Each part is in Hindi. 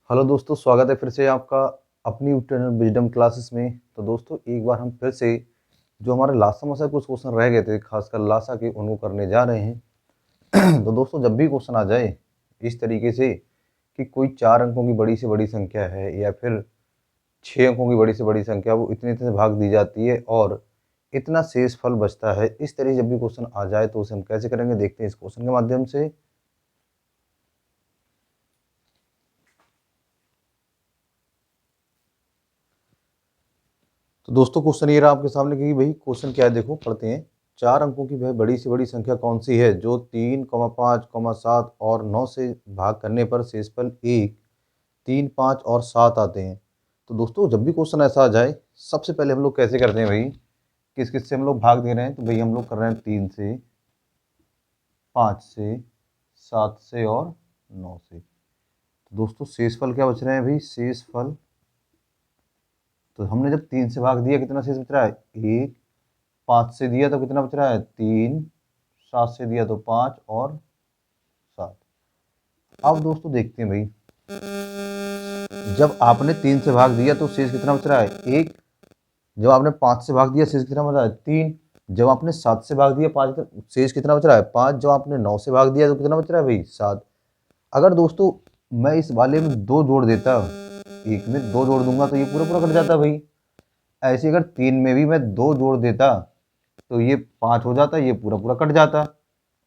हेलो दोस्तों, स्वागत है फिर से आपका अपनी यूट्यूब चैनल विजडम क्लासेस में। तो दोस्तों एक बार हम फिर से जो हमारे लास्ट समय से कुछ क्वेश्चन रह गए थे, खासकर लासा के, उनको करने जा रहे हैं। तो दोस्तों जब भी क्वेश्चन आ जाए इस तरीके से कि कोई 4 अंकों की बड़ी से बड़ी संख्या है या फिर 6 अंकों की बड़ी से बड़ी संख्या, वो इतने इतने भाग दी जाती है और इतना शेष फल बचता है, इस तरह जब भी क्वेश्चन आ जाए तो उसे हम कैसे करेंगे, देखते हैं इस क्वेश्चन के माध्यम से। तो दोस्तों क्वेश्चन ये रहा आपके सामने कि भाई क्वेश्चन क्या है, देखो पढ़ते हैं। 4 अंकों की वह बड़ी से बड़ी संख्या कौन सी है जो 3, 5, 7 और 9 से भाग करने पर शेषफल 1, 3, 5 और 7 आते हैं। तो दोस्तों जब भी क्वेश्चन ऐसा आ जाए, सबसे पहले हम लोग कैसे करते हैं भाई, किस किस से हम लोग भाग दे रहे हैं। तो भाई हम लोग कर रहे हैं 3 से, 5 से, 7 से और 9 से। तो दोस्तों शेषफल क्या बच रहे हैं भाई, शेषफल, तो हमने जब 3 से भाग दिया कितना शेष बच रहा है 1, 5 से दिया तो कितना बच रहा है 3, 7 से दिया तो 5 और 7। अब दोस्तों देखते हैं भाई, जब आपने 3 से भाग दिया तो शेष कितना बच रहा है 1। जब आपने 5 से भाग दिया शेष कितना बच रहा है 3। जब आपने 7 से भाग दिया 5, शेष कितना बच रहा है 5। जब आपने 9 से भाग दिया तो कितना बच रहा है भाई 7। अगर दोस्तों मैं इस वाले में 2 जोड़ देता, एक में 2 जोड़ दूंगा तो ये पूरा पूरा कट जाता भाई। ऐसे अगर 3 में भी मैं 2 जोड़ देता तो ये 5 हो जाता, ये पूरा पूरा कट जाता।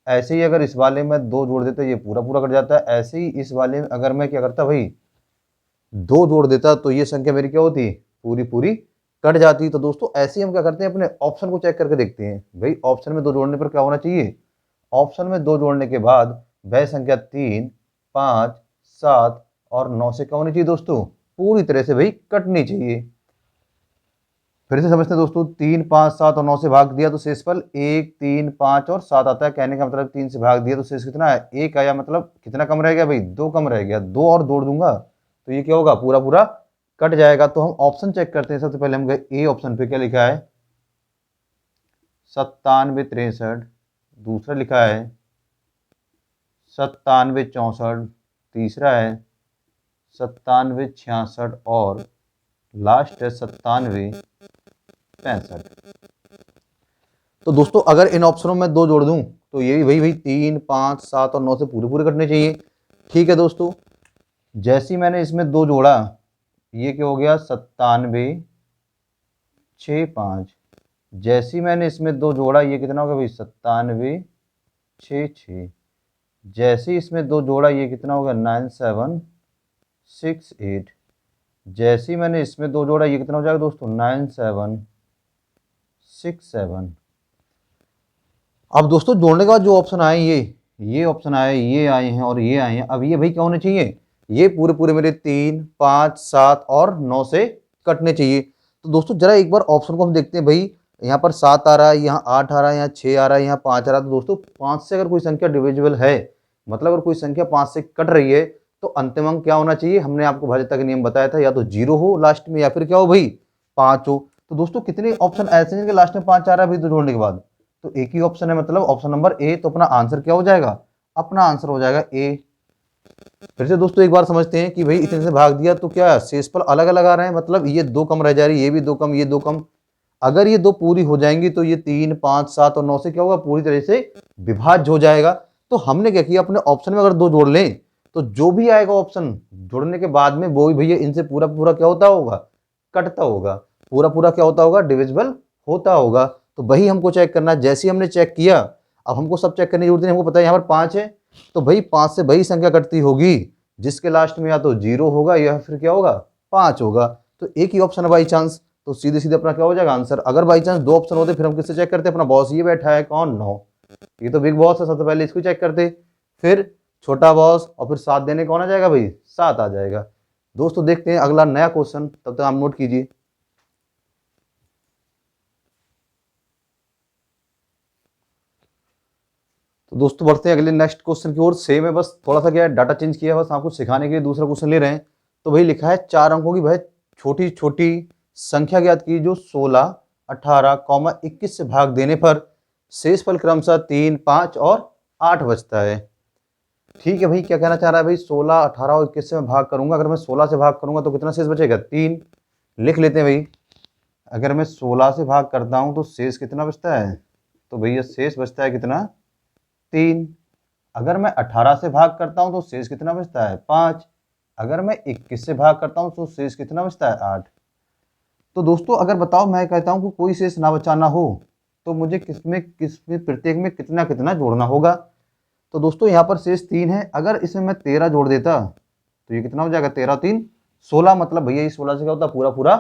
ऐसे ही अगर इस वाले में 2 जोड़ देता ये पूरा पूरा कट जाता है। ऐसे ही इस वाले में अगर मैं क्या करता भाई 2 जोड़ देता तो ये संख्या मेरी क्या होती, पूरी पूरी कट जाती। तो दोस्तों ऐसे ही हम क्या करते हैं, अपने ऑप्शन को चेक करके देखते हैं भाई ऑप्शन में 2 जोड़ने पर क्या होना चाहिए। ऑप्शन में 2 जोड़ने के बाद वह संख्या 3, 5, 7 और 9 से क्या होनी चाहिए दोस्तों, पूरी तरह से भाई कटनी चाहिए। फिर से समझते हैं दोस्तों, 3, 5, 7 और 9 से भाग दिया तो शेषफल 1, 3, 5 और 7 आता है। कहने का मतलब 3 से भाग दिया तो शेष कितना है 1 आया, मतलब कितना कम रह गया भाई 2 कम रह गया। 2 और जोड़ दूंगा तो ये क्या होगा, पूरा पूरा कट जाएगा। तो हम ऑप्शन चेक करते हैं। सबसे पहले हम गए ए ऑप्शन पे, क्या लिखा है 97, 63। दूसरा लिखा है 97, 64। तीसरा है 97, 66 और लास्ट है 97, 65। तो दोस्तों अगर इन ऑप्शनों में 2 जोड़ दूं तो ये भी भाई 3, 5, 7 और 9 से पूरे पूरे कटने चाहिए। ठीक है दोस्तों, जैसे ही मैंने इसमें 2 जोड़ा, ये क्या हो गया 97, 6, 5। जैसे ही मैंने इसमें 2 जोड़ा, ये कितना हो गया भाई 97, 6, 6। जैसे ही इसमें 2 जोड़ा, ये कितना हो गया 97, 6, 8। जैसे ही मैंने इसमें 2 जोड़ा, ये कितना हो जाएगा दोस्तों 97, 6, 7। अब दोस्तों जोड़ने के बाद जो ऑप्शन आए, ये ऑप्शन आए, ये आए हैं और ये आए हैं। अब ये भाई क्या होने चाहिए, ये पूरे पूरे मेरे 3, 5, 7 और 9 से कटने चाहिए। तो दोस्तों जरा एक बार ऑप्शन को हम देखते हैं भाई, यहाँ पर 7 आ रहा है, यहाँ 8 आ रहा है, यहाँ 6 आ रहा है, यहाँ 5 आ रहा है। तो दोस्तों 5 से अगर कोई संख्या डिविजिबल है, मतलब अगर कोई संख्या 5 से कट रही है, तो अंतिम अंक क्या होना चाहिए, हमने आपको भाज्यता का नियम बताया था, या तो 0 हो लास्ट में या फिर क्या हो भाई 5 हो। तो दोस्तों कितने ऑप्शन ऐसे हैं कि लास्ट में 5 आ रहा है भाई तो जोड़ने के बाद, तो एक ही ऑप्शन है, मतलब ऑप्शन नंबर ए। तो अपना आंसर क्या हो जाएगा, अपना आंसर हो जाएगा ए। फिर से दोस्तों एक बार समझते हैं कि भाई इतने से भाग दिया तो क्या शेषफल अलग अलग आ रहे हैं, मतलब ये 2 कम रह जा रही है, ये भी 2 कम, ये 2 कम। अगर ये 2 पूरी हो जाएंगी तो ये 3, 5, 7 और 9 से क्या होगा, पूरी तरह से विभाज्य हो जाएगा। तो हमने क्या किया, अपने ऑप्शन में अगर 2 जोड़ लें तो जो भी आएगा ऑप्शन जोड़ने के बाद में, वो भी भैया इनसे पूरा पूरा क्या होता होगा, कटता होगा, पूरा पूरा क्या होता होगा, डिविजिबल होता होगा। तो वही हमको चेक करना है। जैसे ही हमने चेक किया, अब हमको सब चेक करने की जरूरत नहीं, हमको पता है यहाँ पर 5 है, तो भाई 5 से वही संख्या कटती होगी जिसके लास्ट में या तो 0 होगा या फिर क्या होगा 5 होगा। तो एक ही ऑप्शन है बाई चांस, तो सीधे सीधे अपना क्या हो जाएगा आंसर। अगर बाई चांस 2 ऑप्शन होते फिर हम किससे चेक करते, अपना बॉस ये बैठा है कौन 9, ये तो बिग बॉस है, सबसे पहले इसको चेक करते, फिर छोटा बॉस और फिर 7 देने कौन आ जाएगा भाई 7 आ जाएगा। दोस्तों देखते हैं अगला नया क्वेश्चन, तब तक आप नोट कीजिए। तो दोस्तों बढ़ते हैं अगले नेक्स्ट क्वेश्चन की ओर। सेम है, बस थोड़ा सा क्या है, डाटा चेंज किया है, बस आपको सिखाने के लिए दूसरा क्वेश्चन ले रहे हैं। तो भाई लिखा है 4 अंकों की वह छोटी छोटी संख्या ज्ञात की जो 16, 18, 21 से भाग देने पर शेषफल क्रमशः 3, 5 और 8 बचता है। ठीक है भाई, क्या कहना चाह रहा है भाई, 16, 18 और 21 से मैं भाग करूंगा। अगर मैं 16 से भाग करूंगा तो कितना शेष बचेगा, 3। लिख लेते हैं भाई। अगर मैं 16 से भाग करता हूं तो शेष कितना बचता है, तो भैया शेष बचता है कितना, 3। अगर मैं 18 से भाग करता हूं तो शेष कितना बचता है, 5। अगर मैं 21 से भाग करता हूं तो शेष कितना बचता है, 8। तो दोस्तों अगर बताओ, मैं कहता हूं कि कोई शेष ना बचाना हो तो मुझे किसमें प्रत्येक में कितना कितना जोड़ना होगा। तो दोस्तों यहाँ पर शेष 3 है, अगर इसमें मैं 13 जोड़ देता तो ये कितना हो जाएगा, 13 3 16। मतलब भैया ये 16 से क्या होता, पूरा पूरा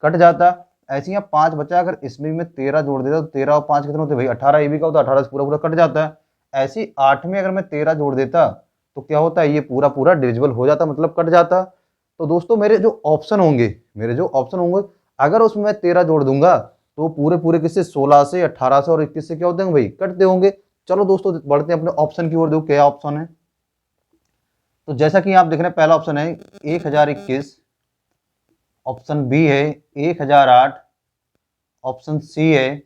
कट जाता। ऐसे यहाँ 5 बचा, अगर इसमें भी मैं 13 जोड़ देता तो 13 और 5 कितना होते भाई, 18। ये भी क्या होता, 18 से पूरा पूरा कट जाता है। ऐसे ही 8 में अगर मैं 13 जोड़ देता तो क्या होता है, ये पूरा पूरा डिविजिबल हो जाता, मतलब कट जाता। तो दोस्तों मेरे जो ऑप्शन होंगे अगर उसमें मैं 13 जोड़ दूंगा तो पूरे पूरे किससे, 16 से, 18 से और 21 से क्या होते हैं भाई, कटते होंगे। चलो दोस्तों बढ़ते हैं अपने ऑप्शन की ओर, देखो क्या ऑप्शन है। तो जैसा कि आप देख रहे हैं, पहला ऑप्शन है 1021, ऑप्शन बी है 1008, ऑप्शन सी है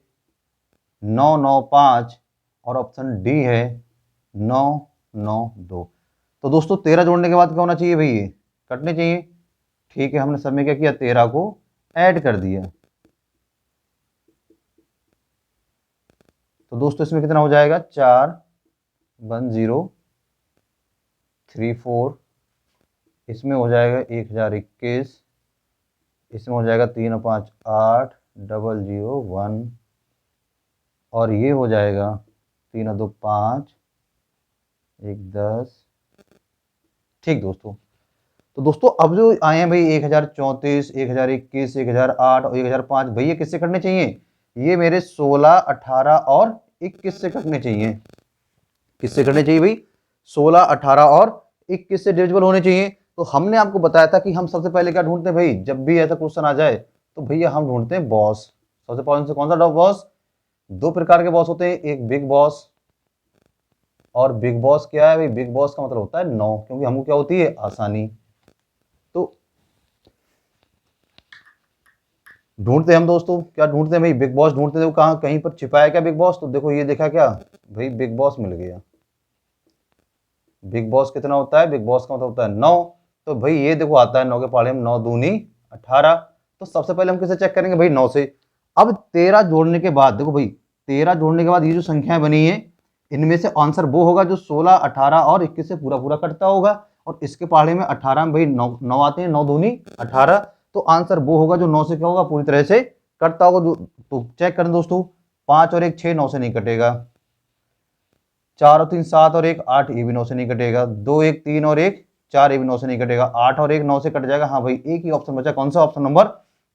995 और ऑप्शन डी है 992। तो दोस्तों 13 जोड़ने के बाद क्या होना चाहिए भाई, ये कटने चाहिए। ठीक है, हमने सब में क्या किया, 13 को ऐड कर दिया। तो दोस्तों इसमें कितना हो जाएगा, 4 1 0 3 4, इसमें हो जाएगा 1021, इसमें हो जाएगा 3 और 5 8 0 0 1, और ये हो जाएगा 3 और 2 5 1 10। ठीक दोस्तों, तो दोस्तों अब जो आए हैं भाई 1034, 1021, 1008 और 1005, भैया किससे कटने चाहिए, ये मेरे 16, 18 और 21 से कटने चाहिए। किससे कटने चाहिए भाई, 16, 18 और 21 से डिविजिबल होने चाहिए। तो हमने आपको बताया था कि हम सबसे पहले क्या ढूंढते हैं भाई, जब भी ऐसा क्वेश्चन आ जाए तो भैया हम ढूंढते हैं बॉस। सबसे पहले से कौन सा बॉस, 2 प्रकार के बॉस होते हैं, एक बिग बॉस और बिग बॉस क्या है भाई, बिग बॉस का मतलब होता है 9, क्योंकि हमको क्या होती है, आसानी। तो ढूंढते हैं हम दोस्तों, क्या ढूंढते हैं भाई, बिग बॉस ढूंढते हैं। कहाँ, कहीं पर छिपाया क्या बिग बॉस, तो देखो ये देखा क्या भाई, बिग बॉस मिल गया। बिग बॉस कितना होता है, बिग बॉस का मतलब होता है 9। तो भाई ये देखो आता है 9 के पहाड़े में 9 दूनी 18। तो सबसे पहले हम किसे चेक करेंगे भाई, 9 से। अब 13 जोड़ने के बाद देखो भाई, 13 जोड़ने के बाद ये जो संख्याएं बनी है, इनमें से आंसर वो होगा जो 16, 18 और 21 से पूरा पूरा कटता होगा। और इसके पहाड़े में 18 में भाई 9 आते हैं, 9 दूनी 18। तो आंसर वो होगा जो 9 से क्या होगा, पूरी तरह से कटता होगा। तो चेक करें दोस्तों, 5 और 1 6, 9 से नहीं कटेगा। 4 और 3 7 और 1 8, ये भी 9 से नहीं कटेगा। 2 1 3 और 1 4, ये भी 9 से नहीं कटेगा। 8 और 1 9 से कट जाएगा। हाँ भाई, एक ही ऑप्शन बचा, कौन सा, ऑप्शन नंबर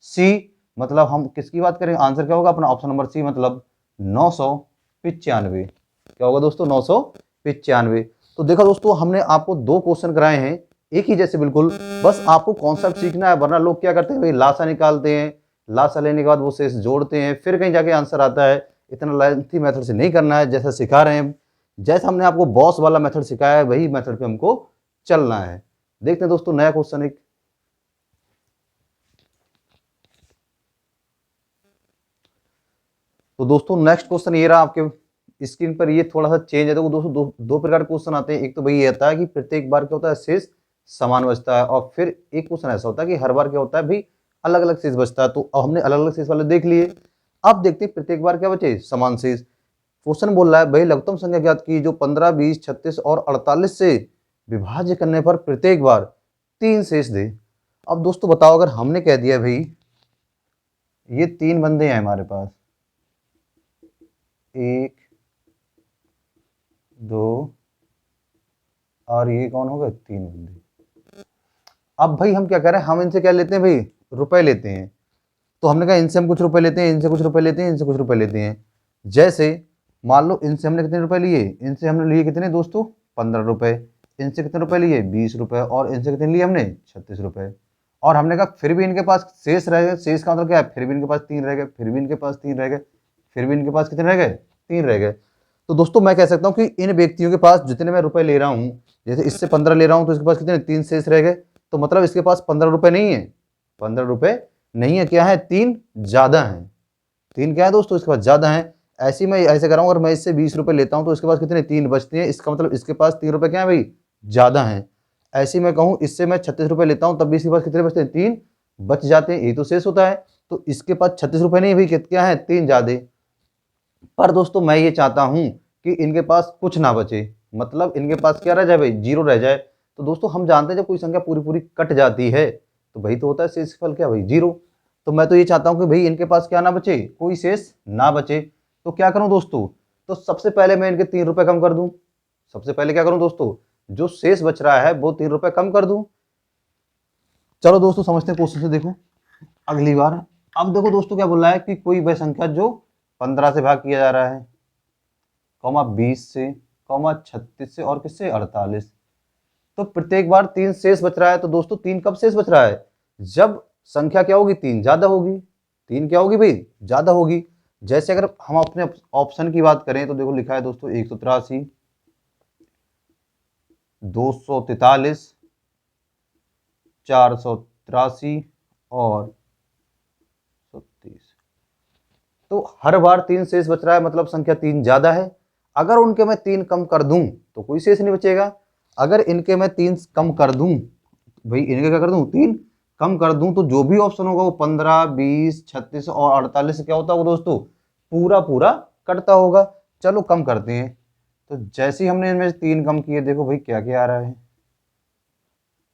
सी। मतलब हम किसकी बात करें, आंसर क्या होगा अपना, ऑप्शन नंबर सी, मतलब 995। क्या होगा दोस्तों, 995। तो देखा दोस्तों, हमने आपको 2 क्वेश्चन कराए हैं, एक ही जैसे बिल्कुल। बस आपको कॉन्सेप्ट सीखना है, वरना लोग क्या करते हैं भाई, लासा निकालते हैं, लासा लेने के बाद वो शेष जोड़ते हैं, फिर कहीं जाके आंसर आता है। इतना लेंथी मेथड से नहीं करना है, जैसा सिखा रहे हैं, जैसा हमने आपको बॉस वाला मेथड सिखाया है, वही मेथड पे हमको चलना है। देखते हैं दोस्तों नया क्वेश्चन एक। तो दोस्तों नेक्स्ट क्वेश्चन ये रहा आपके स्क्रीन पर। ये थोड़ा सा चेंज है। तो दोस्तों दो प्रकार के क्वेश्चन आते हैं। एक तो भाई ये आता है कि प्रत्येक बार क्या होता है, शेष समान बचता है, और फिर एक क्वेश्चन ऐसा होता है कि हर बार क्या होता है भाई, अलग अलग शेष बचता है। तो अब हमने अलग अलग शेष वाले देख लिए। अब देखते हैं प्रत्येक बार क्या बचे, समान शेष। क्वेश्चन बोल रहा है भाई, लघुत्तम संख्या ज्ञात की जो 15, 20, 36 और 48 से विभाज्य करने पर प्रत्येक बार 3 शेष दे। अब दोस्तों बताओ, अगर हमने कह दिया भाई ये 3 बंदे हैं हमारे पास, 1 2 और ये कौन हो गए, 3 बंदे। अब भाई हम क्या कर रहे हैं, हम इनसे क्या लेते हैं भाई, रुपए लेते हैं। तो हमने कहा इनसे हम कुछ रुपए लेते हैं, इनसे कुछ रुपए लेते हैं, इनसे कुछ रुपए लेते हैं। जैसे मान लो इनसे हमने कितने रुपए लिए, इनसे हमने लिए कितने दोस्तों, 15 रुपए। इनसे कितने रुपए लिए, 20 रुपए। और इनसे कितने लिए हमने, 36 रुपए। और हमने कहा फिर भी इनके पास शेष रह गए। शेष का मतलब क्या है, फिर भी इनके पास 3 रह गए, फिर भी इनके पास 3 रह गए, फिर भी इनके पास कितने रह गए, 3 रह गए। तो दोस्तों मैं कह सकता हूँ कि इन व्यक्तियों के पास जितने मैं रुपए ले रहा हूँ, जैसे इससे 15 ले रहा हूँ तो इसके पास कितने, 3 शेष रह गए। तो मतलब इसके पास 15 रुपए नहीं है, 15 रुपए नहीं है, क्या है, 3 ज्यादा है। 3 क्या है दोस्तों, इसके पास ज्यादा है। ऐसे ही मैं ऐसे कर रहा हूँ, अगर मैं इससे 20 रुपये लेता हूँ तो इसके पास कितने 3 बचते हैं, इसका मतलब इसके पास 3 रुपये क्या है भाई ज़्यादा हैं। ऐसे ही मैं कहूँ इससे मैं 36 रुपये लेता हूँ तब भी इसके पास कितने बचते हैं 3 बच जाते हैं, यही तो शेष होता है। तो इसके पास 36 रुपये नहीं भाई क्या है 3 ज़्यादा। पर दोस्तों मैं ये चाहता हूँ कि इनके पास कुछ ना बचे, मतलब इनके पास क्या रह जाए भाई 0 रह जाए। तो दोस्तों हम जानते हैं जब कोई संख्या पूरी पूरी कट जाती है तो भाई तो होता है शेषफल क्या भाई 0। तो मैं तो ये चाहता हूँ कि भाई इनके पास क्या ना बचे, कोई शेष ना बचे। तो क्या करूँ दोस्तों, तो सबसे पहले मैं इनके 3 रुपये कम कर दूँ। सबसे पहले क्या करूँ दोस्तों, जो शेष बच रहा है वो 3 रुपये कम कर दूँ। चलो दोस्तों समझते हैं क्वेश्चन से, देखो अगली बार। अब देखो दोस्तों क्या बोल रहा है कि कोई वह संख्या जो 15 से भाग किया जा रहा है, कौमा 20 से, कौमा 36 से और किससे 48। तो प्रत्येक बार 3 शेष बच रहा है। तो दोस्तों 3 कब शेष बच रहा है, जब संख्या क्या होगी 3 ज्यादा होगी। 3 क्या होगी भाई ज्यादा होगी। जैसे अगर हम अपने ऑप्शन की बात करें तो देखो लिखा है दोस्तों 183, 243, 483 और 30। तो हर बार 3 शेष बच रहा है, मतलब संख्या 3 ज्यादा है। अगर उनके मैं 3 कम कर दूं तो कोई शेष नहीं बचेगा। अगर इनके मैं 3 कम कर दूं, भाई इनके क्या कर दूं 3 कम कर दूं, तो जो भी ऑप्शन होगा वो 15, 20, 36 और 48 क्या होता होगा दोस्तों, पूरा पूरा कटता होगा। चलो कम करते हैं। तो जैसे ही हमने इनमें से 3 कम किए, देखो भाई क्या क्या आ रहा है।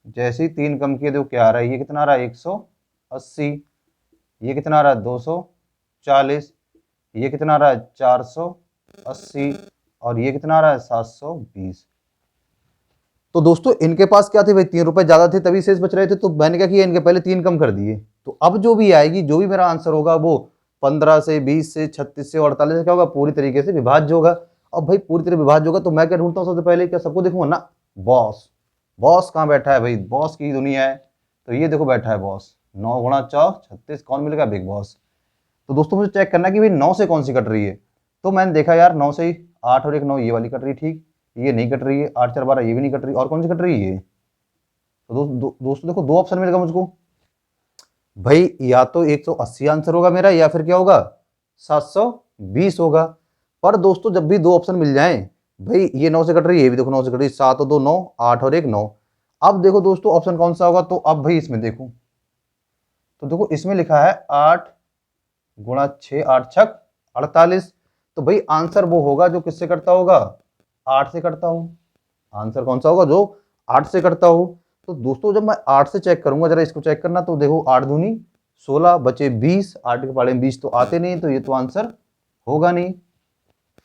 जैसे ही 3 कम किए देखो क्या आ रहा है, ये कितना आ रहा है 180, ये कितना आ रहा है 240, ये कितना आ रहा है 480 और ये कितना आ रहा है 720। तो दोस्तों इनके पास क्या थे भाई 3 रुपए ज्यादा थे तभी शेष बच रहे थे। तो मैंने क्या किया, इनके पहले 3 कम कर दिए। तो अब जो भी आएगी, जो भी मेरा आंसर होगा वो 15 से, 20 से, 36 से और 48 से क्या होगा, पूरी तरीके से विभाज्य होगा। अब भाई पूरी तरह विभाज्य होगा तो मैं क्या ढूंढता हूँ सबसे पहले, क्या सबको देखूंगा ना, बॉस। बॉस कहाँ बैठा है भाई, बॉस की दुनिया है। तो ये देखो बैठा है बॉस, 9 गुणा 4 36, कौन मिलेगा बिग बॉस। तो दोस्तों मुझे चेक करना है कि भाई 9 से कौन सी कट रही है। तो मैंने देखा यार 9 से ही 8 और 1 9 ये वाली कट रही, ठीक, ये नहीं कट रही है। 8 4 12 ये भी नहीं कट रही, और कौन सी कट रही है ये। तो दोस्तों देखो 2 ऑप्शन मिलेगा मुझको भाई, या तो 180 आंसर होगा मेरा या फिर क्या होगा 720 होगा। पर दोस्तों जब भी 2 ऑप्शन मिल जाएं, भाई ये 9 से कट रही है, ये भी देखो 9 से कट रही है, 7 और 2 9, 8 और 1 9। अब देखो दोस्तों ऑप्शन कौन सा होगा, तो अब भाई इसमें देखो, तो देखो इसमें लिखा है 8 गुणा 6 8 छक 48। तो भाई आंसर वो होगा जो किससे कटता होगा, 8 से कटता हो। आंसर कौन सा होगा, जो 8 से कटता हो। तो दोस्तों जब मैं 8 से चेक करूंगा, जरा इसको चेक करना, तो देखो 8 दूनी 16 बचे 20, 8 के पाड़े में 20 तो आते नहीं, तो ये तो आंसर होगा नहीं।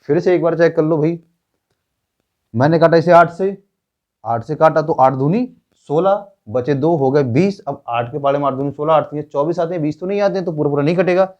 फिर से एक बार चेक कर लो भाई, मैंने काटा इसे 8 से काटा तो 8 दूनी 16 बचे 2 हो गए 20। अब 8 के पाड़े में 8 दूनी 16, 8 24 आते हैं, 20 तो नहीं आते हैं, तो पूरा पूरा नहीं कटेगा।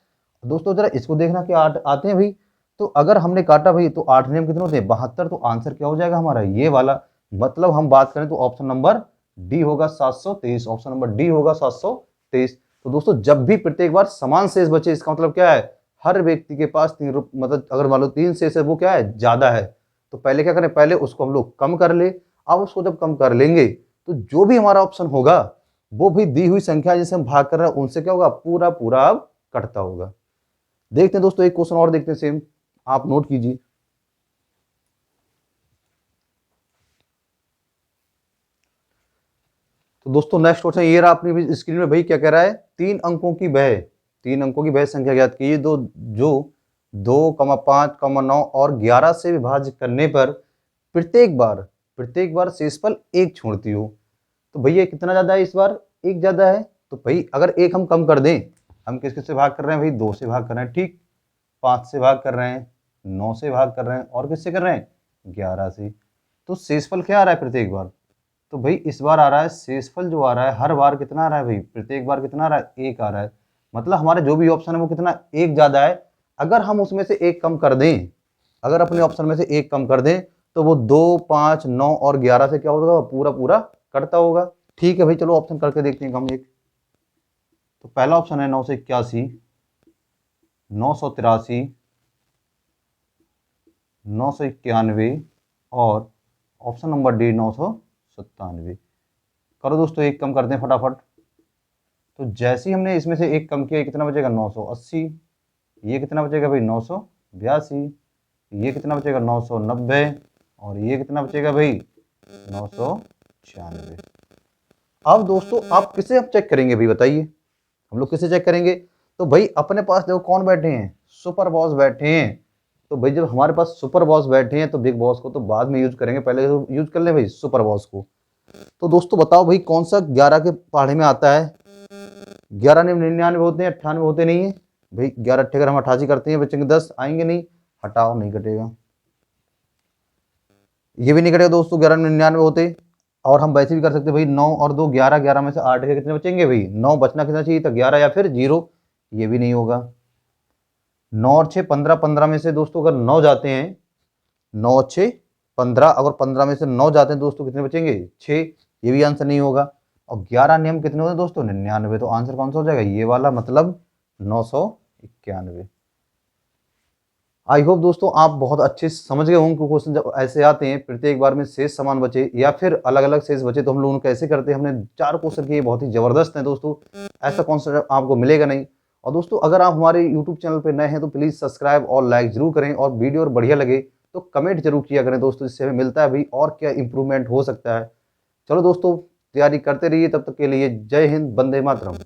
दोस्तों जरा इसको देखना कि 8 आते हैं भाई। तो अगर हमने काटा भाई तो 8 नियम कितने होते हैं 72। तो आंसर क्या हो जाएगा हमारा ये वाला। मतलब हम बात करें तो ऑप्शन नंबर डी होगा 723। ऑप्शन नंबर डी होगा 723। तो दोस्तों जब भी प्रत्येक बार समान शेष बचे, इसका मतलब क्या है, हर व्यक्ति के पास 3 रुपये, मतलब अगर मान लो 3 शेष है वो क्या है ज्यादा है। तो पहले क्या करें, पहले उसको हम लोग कम कर ले। अब उसको जब कम कर लेंगे तो जो भी हमारा ऑप्शन होगा वो भी दी हुई संख्या जिसे हम भाग कर रहे हैं उनसे क्या होगा, पूरा पूरा अब कटता होगा। देखते हैं दोस्तों एक क्वेश्चन और देखते हैं, सेम आप नोट कीजिए। तो दोस्तों नेक्स्ट क्वेश्चन ये रहा अपनी स्क्रीन में, भाई क्या कह रहा है, 3 अंकों की वह संख्या ज्ञात कीजिए जो 2, 5, 9 और 11 से विभाज्य करने पर प्रत्येक बार शेषफल 1 छोड़ती हो। तो भैया कितना ज्यादा है, इस बार 1 ज्यादा है। तो भाई अगर 1 हम कम कर दें, हम किस किस से भाग कर रहे हैं भाई, 2 से भाग कर रहे हैं, ठीक, 5 से भाग कर रहे हैं, 9 से भाग कर रहे हैं और किससे कर रहे हैं 11 से। तो शेषफल क्या आ रहा है प्रत्येक बार, तो भाई इस बार आ रहा है शेषफल जो आ रहा है हर बार कितना आ रहा है भाई, प्रत्येक बार कितना आ रहा है 1 आ रहा है। मतलब हमारे जो भी ऑप्शन है वो कितना 1 ज्यादा है। अगर हम उसमें से 1 कम कर दें, अगर अपने ऑप्शन में से 1 कम कर दें तो वो 2, 5, 9 और 11 से क्या होगा, पूरा पूरा कटता होगा। ठीक है भाई, चलो ऑप्शन करके देखते हैं हम एक। तो पहला ऑप्शन है 981, 983, 991 और ऑप्शन नंबर डी 997। करो दोस्तों, 1 कम करते हैं फटाफट। तो जैसे ही हमने इसमें से 1 कम किया, कितना बचेगा 980, ये कितना बचेगा भाई 82, ये कितना बचेगा 990, और ये कितना बचेगा भाई 996। अब दोस्तों आप किसे अब चेक करेंगे भाई बताइए, हम लोग किसे चेक करेंगे? तो भाई अपने पास देखो कौन बैठे हैं, सुपर बॉस बैठे हैं। तो भाई जब हमारे पास सुपर बॉस बैठे हैं तो बिग बॉस को तो बाद में यूज करेंगे, पहले तो यूज कर लें भाई सुपर बॉस को। तो दोस्तों बताओ भाई कौन सा 11 के पहाड़े में आता है? 11 99 होते हैं, 98 होते नहीं है भाई। 11 अट्ठे अगर हम 88 करते हैं बचेंगे 10, आएंगे नहीं, हटाओ नहीं कटेगा। ये भी नहीं कटेगा दोस्तों 11 99 होते। और हम वैसे भी कर सकते हैं भाई 9 और 2 11, 11 में से 8 के कितने बचेंगे भाई 9, बचना कितना चाहिए था 11 या फिर 0, ये भी नहीं होगा। 9 और 6 15, 15 में से दोस्तों अगर 9 जाते हैं, 9 और 6 15, अगर 15 में से 9 जाते हैं दोस्तों कितने बचेंगे 6, ये भी आंसर नहीं होगा। और 11 नियम कितने होते हैं दोस्तों 99, तो आंसर कौन सा हो जाएगा ये वाला, मतलब 991। आई होप दोस्तों आप बहुत अच्छे से समझ गए होंगे क्वेश्चन जब ऐसे आते हैं प्रत्येक बार में शेष समान बचे या फिर अलग अलग शेष बचे तो हम लोग कैसे करते हैं। हमने 4 क्वेश्चन किए, बहुत ही जबरदस्त हैं दोस्तों, ऐसा कॉन्सेप्ट आपको मिलेगा नहीं। और दोस्तों अगर आप हमारे यूट्यूब चैनल पर नए हैं तो प्लीज़ सब्सक्राइब और लाइक जरूर करें, और वीडियो और बढ़िया लगे तो कमेंट जरूर किया करें दोस्तों, इससे हमें मिलता है भाई और क्या इंप्रूवमेंट हो सकता है। चलो दोस्तों तैयारी करते रहिए, तब तक के लिए जय हिंद, वंदे मातरम।